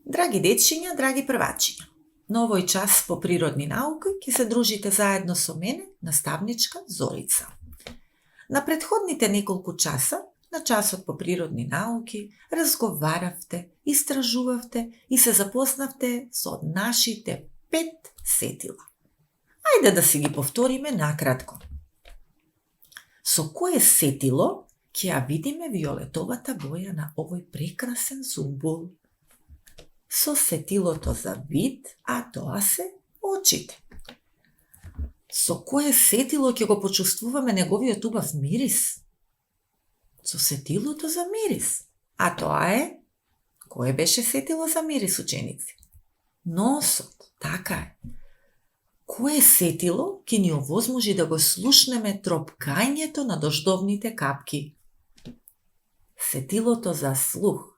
Драги дечиња, драги првачиња, на овој час по природни науки ќе се дружите заедно со мене, наставничка Зорица. На претходните неколку часа, на часот по природни науки, разговаравте, истражувавте и се запознавте со нашите 5 сетила. Ајде да си ги повториме накратко. Со кое сетило ќе ја видиме виолетовата боја на овој прекрасен зумбул? Со сетилото за вид, а тоа се очите. Со кое сетило ќе го почувствуваме неговиот убав мирис? Со сетилото за мирис, а тоа е... Кое беше сетило за мирис, ученици? Носот, така е. Кое сетило ќе ни овозможи да го слушнеме тропкањето на дождовните капки? Сетилото за слух,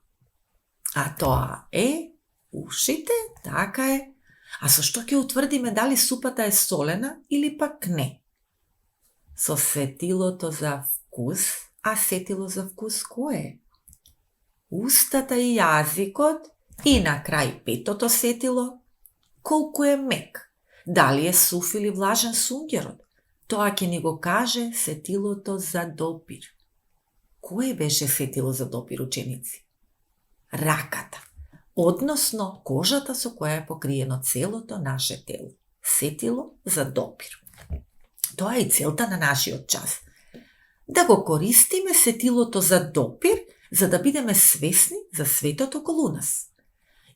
а тоа е ушите, така е. А со што ќе утврдиме дали супата е солена или пак не? Со сетилото за вкус, а сетило за вкус кое е? Устата и јазикот и на крај петото сетило, колку е мек. Дали е сув или влажен сунгерот? Тоа ќе ни го каже сетилото за допир. Кое беше сетило за допир, ученици? Раката, односно кожата со која е покриено целото наше тело. Сетило за допир. Тоа е и целта на нашиот час. Да го користиме сетилото за допир, за да бидеме свесни за светот околу нас.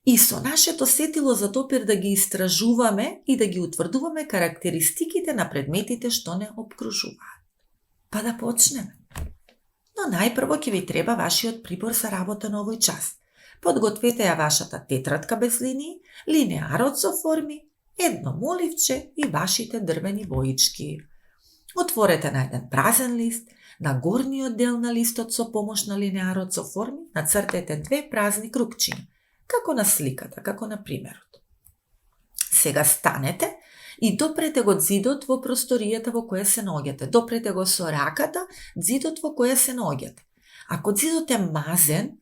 И со нашето сетило за допир да ги истражуваме и да ги утврдуваме карактеристиките на предметите што не обкружуваат. Па да почнеме. Но најпрво ќе ви треба вашиот прибор за работа на овој час. Подгответе ја вашата тетрадка без линии, линеарот со форми, едно моливче и вашите дрвени боички. Отворете на еден празен лист, на горниот дел на листот со помош на линеарот со форми, нацртете 2 празни крупчиња, како на сликата, како на примерот. Сега станете и допрете го ѕидот во просторијата во која се наоѓате. Допрете го со раката ѕидот во која се наоѓате. Ако ѕидот е мазен,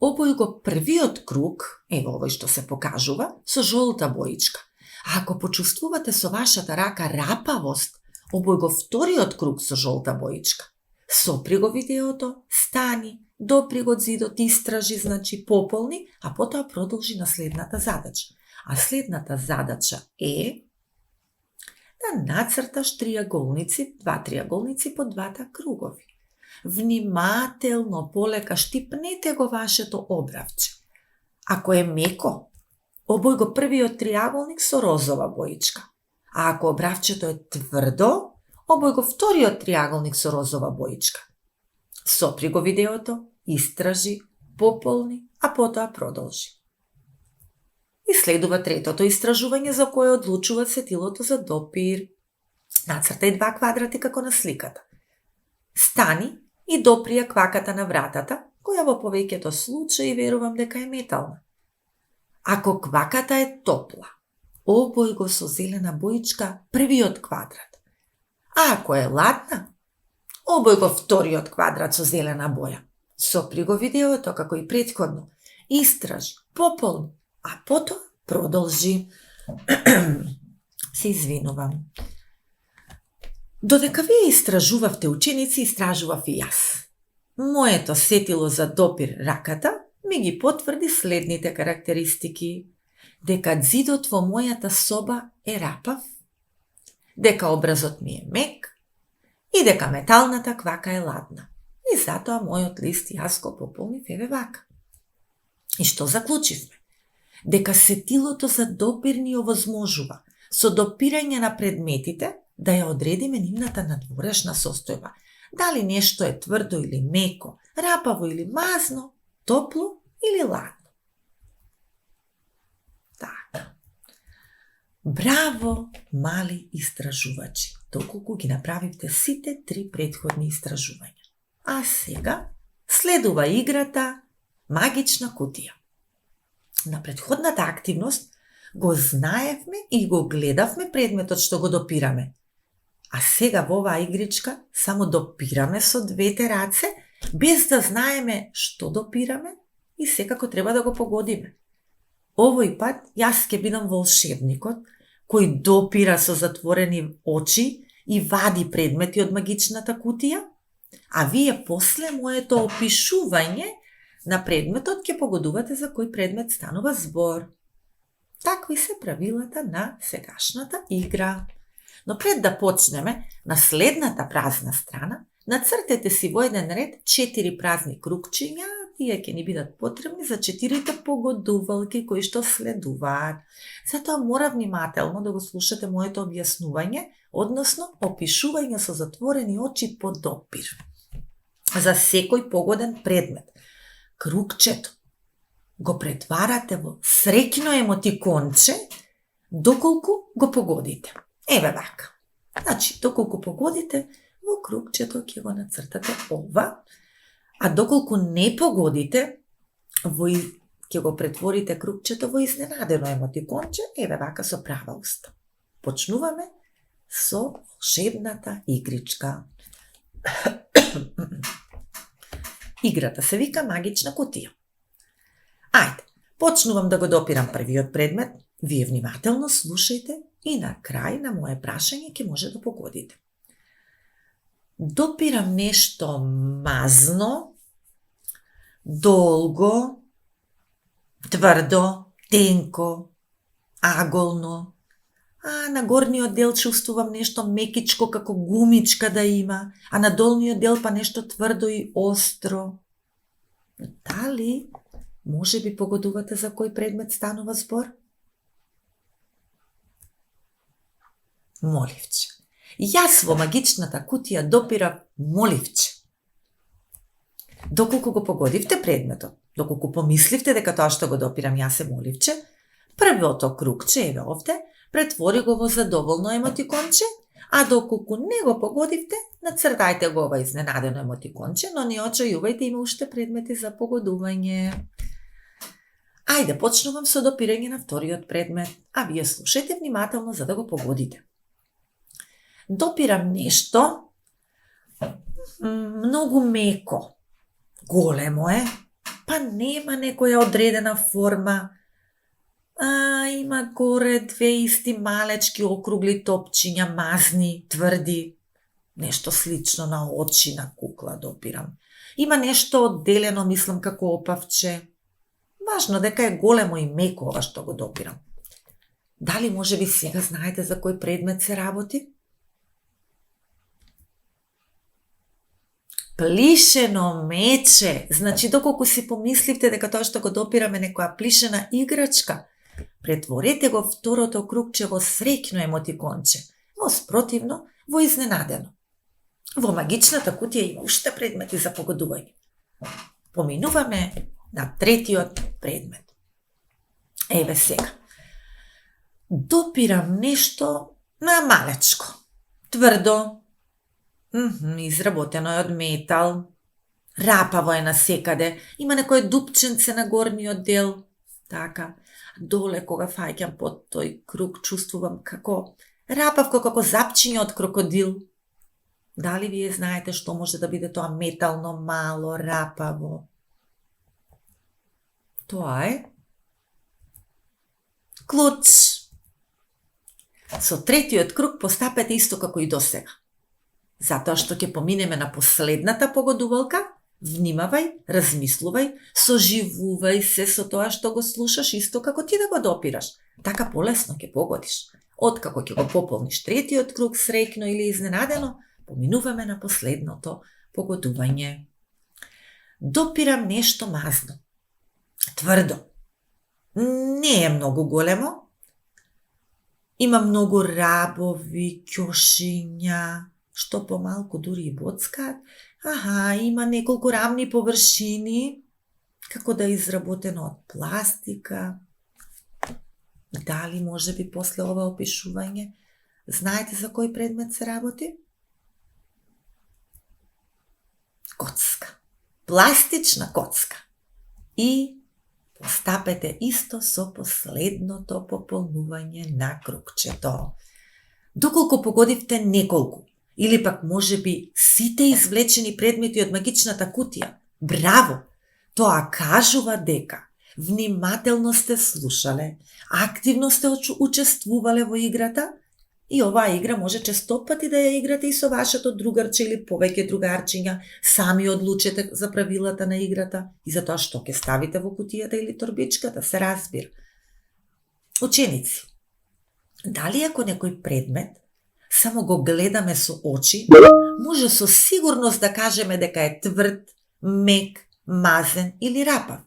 обој го првиот круг, ево овој што се покажува, со жолта боичка. А ако почувствувате со вашата рака рапавост, обој го вториот круг со жолта боичка. Сопри го видеото, стани, допри го ѕидот, истражи, значи пополни, а потоа продолжи на следната задача. А следната задача е да нацрташ триаголници, 2 триаголници по 2 кругови. Внимателно полека штипнете го вашето обравче. Ако е меко, обој го првиот триаголник со розова боичка. А ако обравчето е тврдо, обој го вториот триаголник со розова боичка. Сопри го видеото, истражи, пополни, а потоа продолжи. И следува третото истражување за кое одлучува сетилото за допир. Нацртај 2 квадрати како на сликата. Стани и допри ја кваката на вратата, која во повеќето случаи верувам дека е метална. Ако кваката е топла, обој го со зелена боичка првиот квадрат. А ако е ладна, обој го вториот квадрат со зелена боја. Сопри го видеото како и претходно. Истражи, пополни, а потоа продолжи. Се извинувам. Додека вие истражувавте, ученици, истражував и јас. Моето сетило за допир раката ми ги потврди следните карактеристики. Дека ѕидот во мојата соба е рапав, дека образот ми е мек и дека металната квака е ладна. И затоа мојот лист јас го пополнив еве вака. И што заклучивме? Дека сетилото за допир ни овозможува со допирање на предметите да ја одредиме нивната надворешна состојба. Дали нешто е тврдо или меко, рапаво или мазно, топло или ладно. Така. Браво, мали истражувачи, доколку ги направивте сите 3 претходни истражувања. А сега следува играта Магична кутија. На претходната активност го знаевме и го гледавме предметот што го допираме. А сега во оваа игричка само допираме со 2 раце, без да знаеме што допираме и секако треба да го погодиме. Овој пат јас ќе бидам волшебникот кој допира со затворени очи и вади предмети од магичната кутија, а вие после моето опишување на предметот ќе погодувате за кој предмет станува збор. Такви се правилата на сегашната игра. Но пред да почнеме, на следната празна страна, нацртете си во еден ред 4 празни кругчиња, тие ќе ни бидат потребни за 4 погодувалки кои што следуваат. Затоа мора внимателно да го слушате моето објаснување, односно опишување со затворени очи по допир. За секој погоден предмет, кругчето го претварате во среќно емотиконче доколку го погодите. Еве вака. Значи, доколку погодите, во кругчето ќе го нацртате ова, а доколку не погодите, ќе го претворите кругчето во изненадено емотиконче, еве вака со права уста. Почнуваме со волшебната игричка. Играта се вика магична кутија. Ајде, почнувам да го допирам првиот предмет, вие внимателно слушајте и на крај на моje прашање ќе може да погодите. Допирам нешто мазно, долго, тврдо, тенко, аголно, а на горниот дел чувствувам нешто мекичко како гумичка да има, а на долниот дел па нешто тврдо и остро. Дали може би погодувате за кој предмет станува збор? Моливче. Јас во магичната кутија допирав моливче. Доколку го погодивте предметот, доколку помисливте дека тоа што го допирам јас е моливче, првото кругче, еве овде, претвори го во задоволно емотиконче, а доколку не го погодивте, нацртајте го ова изненадено емотиконче, но не очајувајте, има уште предмети за погодување. Ајде, почнувам со допирање на вториот предмет, а вие слушајте внимателно за да го погодите. Допирам нешто многу меко. Големо е, па нема некоја одредена форма. Има горе 2 исти малечки округли топчиња, мазни, тврди. Нешто слично на очи на кукла допирам. Има нешто одделено, мислам, како опавче. Важно дека е големо и меко ова што го допирам. Дали може би сега знаете за кој предмет се работи? Плишено мече. Значи, доколку си помисливте дека тоа што го допираме некоја плишена играчка, претворете го второто кругче во среќно емотиконче, во спротивно, во изненадено. Во магичната кутија има уште предмети за погодување. Поминуваме на третиот предмет. Еве сега. Допирам нешто на малечко, тврдо, изработено е од метал, рапаво е насекаде, има некое дупченце на горниот дел, така. Доле кога фаќам под тој круг чувствувам како рапавко, како запчиња од крокодил. Дали вие знаете што може да биде тоа метално, мало, рапаво? Тоа е клуч. Со третиот круг постапете исто како и досега. Затоа што ќе поминеме на последната погодувалка, внимавај, размислувај, соживувај се со тоа што го слушаш исто како ти да го допираш. Така полесно ќе погодиш. Откако ќе го пополниш третиот круг среќно или изненадено, поминуваме на последното погодување. Допирам нешто мазно, тврдо. Не е многу големо. Има многу рабови, ќошиња, што помалку дури и боцкаат. Има неколку рамни површини, како да е изработено од пластика. Дали може би после ова опишување знаете за кој предмет се работи? Коцка. Пластична коцка. И постапете исто со последното пополнување на кругчето. Доколку погодивте неколку, или пак може би сите извлечени предмети од магичната кутија, браво! Тоа кажува дека внимателно сте слушале, активно сте учествувале во играта и оваа игра може често пати да ја играте и со вашето другарче или повеќе другарчиња, сами одлучете за правилата на играта и за тоа што ќе ставите во кутијата или торбичката, се разбира. Ученици, дали ако некој предмет само го гледаме со очи, може со сигурност да кажеме дека е тврд, мек, мазен или рапав?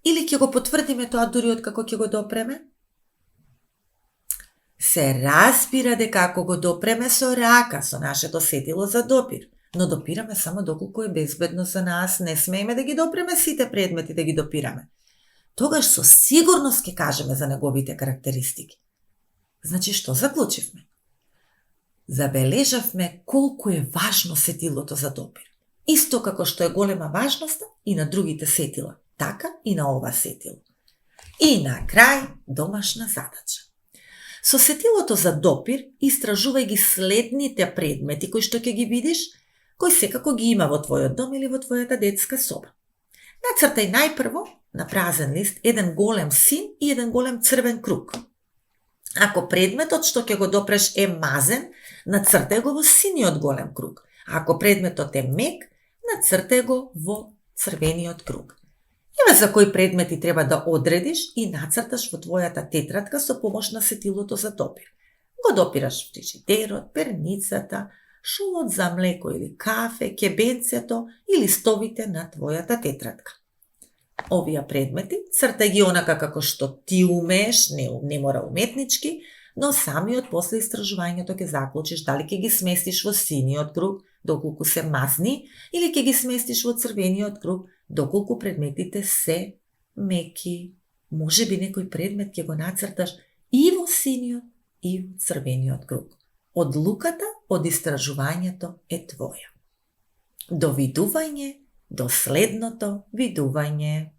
Или ќе го потврдиме тоа дури откако ќе го допреме? Се разбира дека ако го допреме со рака, со нашето сетило за допир, но допираме само доколку е безбедно за нас, не смееме да ги допреме сите предмети да ги допираме. Тогаш со сигурност ќе кажеме за неговите карактеристики. Значи, што заклучивме? Забележавме колку е важно сетилото за допир. Исто како што е голема важноста и на другите сетила, така и на ова сетило. И на крај, домашна задача. Со сетилото за допир истражувај ги следните предмети кои што ќе ги видиш, кои секако ги има во твојот дом или во твојата детска соба. Нацртај најпрво на празен лист еден голем син и еден голем црвен круг. Ако предметот што ќе го допреш е мазен, нацртај го во синиот голем круг. А ако предметот е мек, нацртај го во црвениот круг. Еве за кои предмети треба да одредиш и нацрташ во твојата тетрадка со помош на сетилото за допир. Го допираш фрижидерот, перницата, шолот за млеко или кафе, кебенцето и листовите на твојата тетрадка. Овие предмети цртај ги онака како што ти умееш, не мора уметнички, но самиот после истражувањето ќе заклучиш дали ќе ги сместиш во синиот круг, доколку се мазни, или ќе ги сместиш во црвениот круг, доколку предметите се меки. Може би некој предмет ќе го нацрташ и во синиот, и во црвениот круг. Одлуката од истражувањето е твоја. До видување, до следното видување.